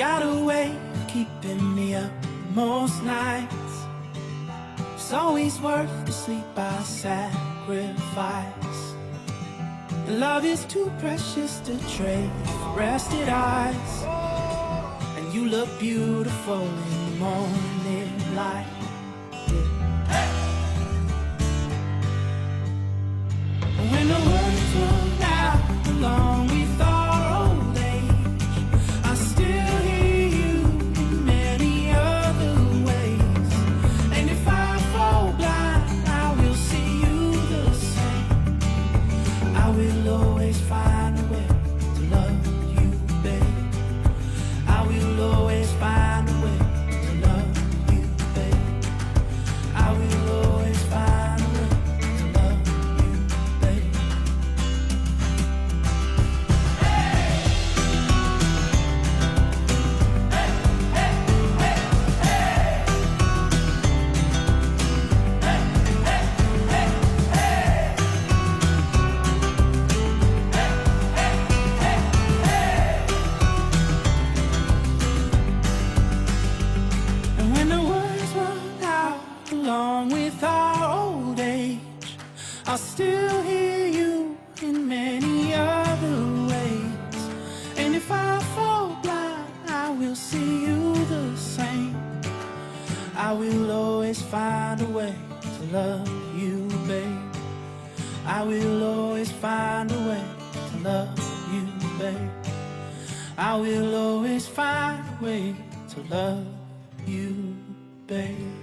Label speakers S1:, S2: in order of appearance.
S1: got a way of keeping me up most nights. It's always worth the sleep I sacrifice. Love is too precious to trade for rested eyes. And you look beautiful in the morning light. When the words run out along with our old age, I still hear you in many other ways. And if I fall blind, I will see you the same. I will always find a way to love you, babe. I will always find a way to love you, babe. I will always find a way to love you, babe. And when the words run out along with our old age, I'll still hear you in many other ways. And if I fall blind, I will see you the same. I will always find a way to love you, babe. I will always find a way to love you, babe. I will always find a way to love you, babe.